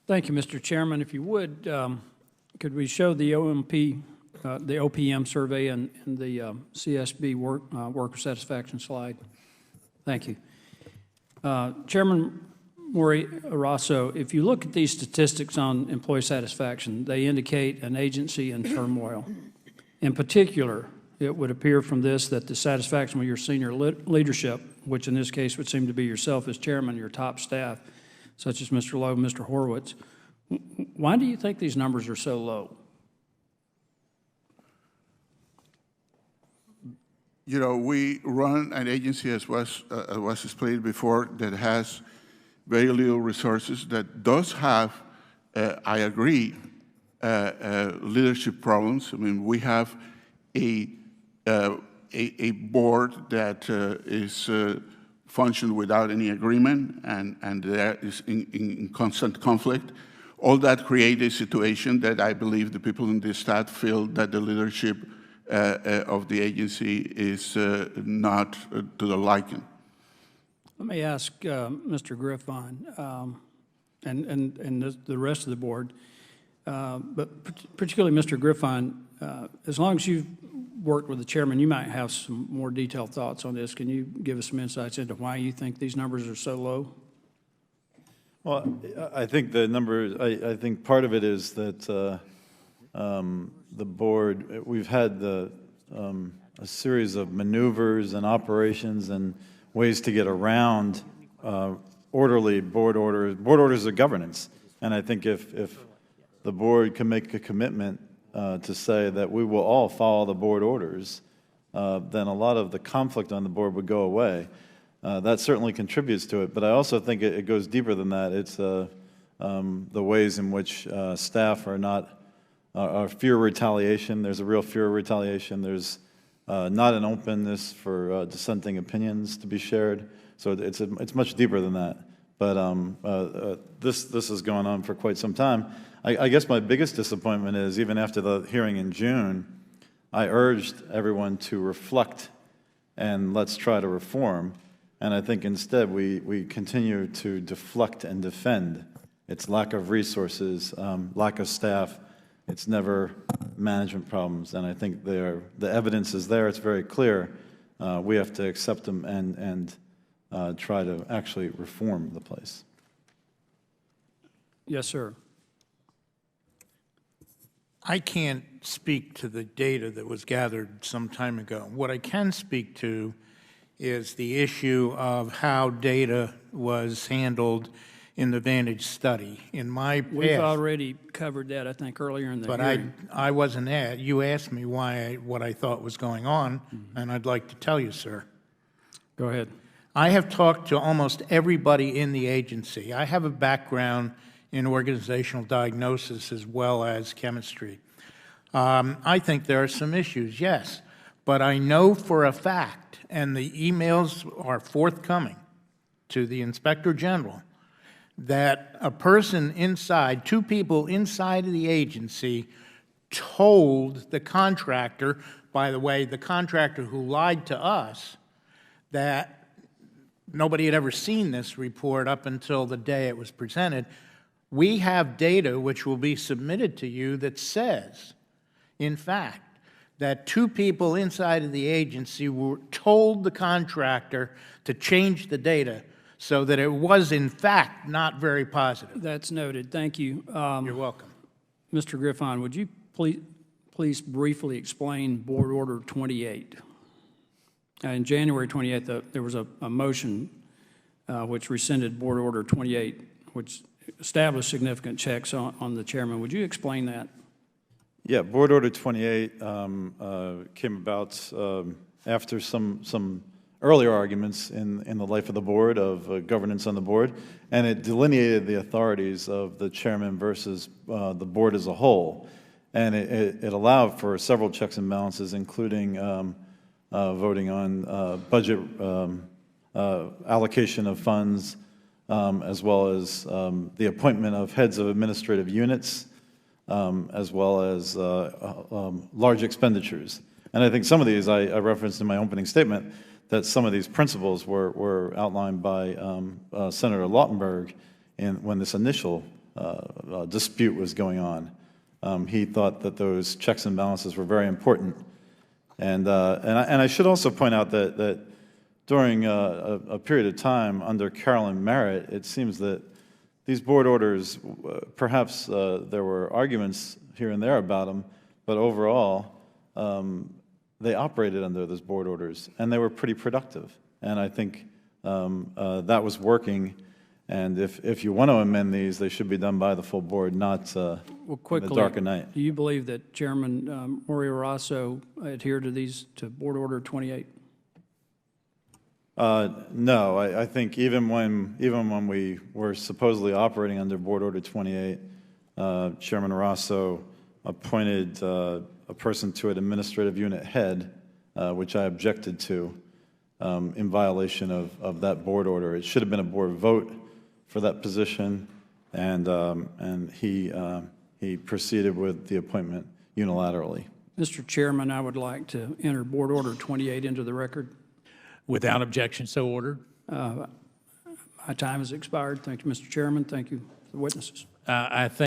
Thank you, Mr. Chairman. If you would, could we show the the OPM survey and the CSB worker satisfaction slide? Thank you. Chairman Mori-Arasso, if you look at these statistics on employee satisfaction, they indicate an agency in turmoil. In particular, it would appear from this that the satisfaction with your senior leadership, which in this case would seem to be yourself as chairman, your top staff, such as Mr. Lowe, Mr. Horowitz. Why do you think these numbers are so low? You know, we run an agency, as was explained before, that has very little resources, that does have, I agree, leadership problems. I mean, we have a board that is functioned without any agreement, and that is in constant conflict. All that creates a situation that I believe the people in this staff feel that the leadership of the agency is not to the liking. Let me ask Mr. Griffin and the rest of the board, but particularly Mr. Griffin, as long as you've worked with the chairman, you might have some more detailed thoughts on this. Can you give us some insights into why you think these numbers are so low? Well, I think the numbers, I think part of it is that the board, we've had a series of maneuvers and operations and ways to get around orderly board orders. Board orders are governance. And I think if the board can make a commitment to say that we will all follow the board orders, then a lot of the conflict on the board would go away. That certainly contributes to it, but I also think it goes deeper than that. It's the ways in which staff are fear retaliation. There's a real fear of retaliation. There's not an openness for dissenting opinions to be shared. So it's much deeper than that. But this has gone on for quite some time. I guess my biggest disappointment is even after the hearing in June, I urged everyone to reflect and let's try to reform. And I think instead we continue to deflect and defend. It's lack of resources, lack of staff. It's never management problems. And I think the evidence is there. It's very clear. We have to accept them and try to actually reform the place. Yes, sir. I can't speak to the data that was gathered some time ago. What I can speak to is the issue of how data was handled in the Vantage study. In my past, we've already covered that, I think, earlier in the hearing. But I wasn't at. You asked me what I thought was going on, and I'd like to tell you, sir. Go ahead. I have talked to almost everybody in the agency. I have a background in organizational diagnosis as well as chemistry. I think there are some issues, yes, but I know for a fact, and the emails are forthcoming to the Inspector General, that a person inside, two people inside of the agency told the contractor, by the way, the contractor who lied to us, that nobody had ever seen this report up until the day it was presented. We have data which will be submitted to you that says, in fact, that two people inside of the agency told the contractor to change the data so that it was, in fact, not very positive. That's noted. Thank you. You're welcome. Mr. Griffin, would you please briefly explain Board Order 28? In January 28th, there was a motion which rescinded Board Order 28, which established significant checks on the chairman. Would you explain that? Yeah, Board Order 28 came about after some earlier arguments in the life of the board, of governance on the board, and it delineated the authorities of the chairman versus the board as a whole. And it allowed for several checks and balances, including voting on budget allocation of funds, as well as the appointment of heads of administrative units, as well as large expenditures. And I think some of these I referenced in my opening statement, that some of these principles were outlined by Senator Lautenberg when this initial dispute was going on. He thought that those checks and balances were very important. And I should also point out that during a period of time under Carolyn Merritt, it seems that these board orders, perhaps there were arguments here and there about them, but overall, they operated under those board orders, and they were pretty productive. And I think that was working. And if you want to amend these, they should be done by the full board, not in the dark of night. Do you believe that Chairman Maury Rosso adhered to Board Order 28? No, I think even when we were supposedly operating under Board Order 28, Chairman Rosso appointed a person to an administrative unit head, which I objected to in violation of that board order. It should have been a board vote for that position, and he proceeded with the appointment unilaterally. Mr. Chairman, I would like to enter Board Order 28 into the record. Without objection, so ordered. My time has expired. Thank you, Mr. Chairman. Thank you, the witnesses. I think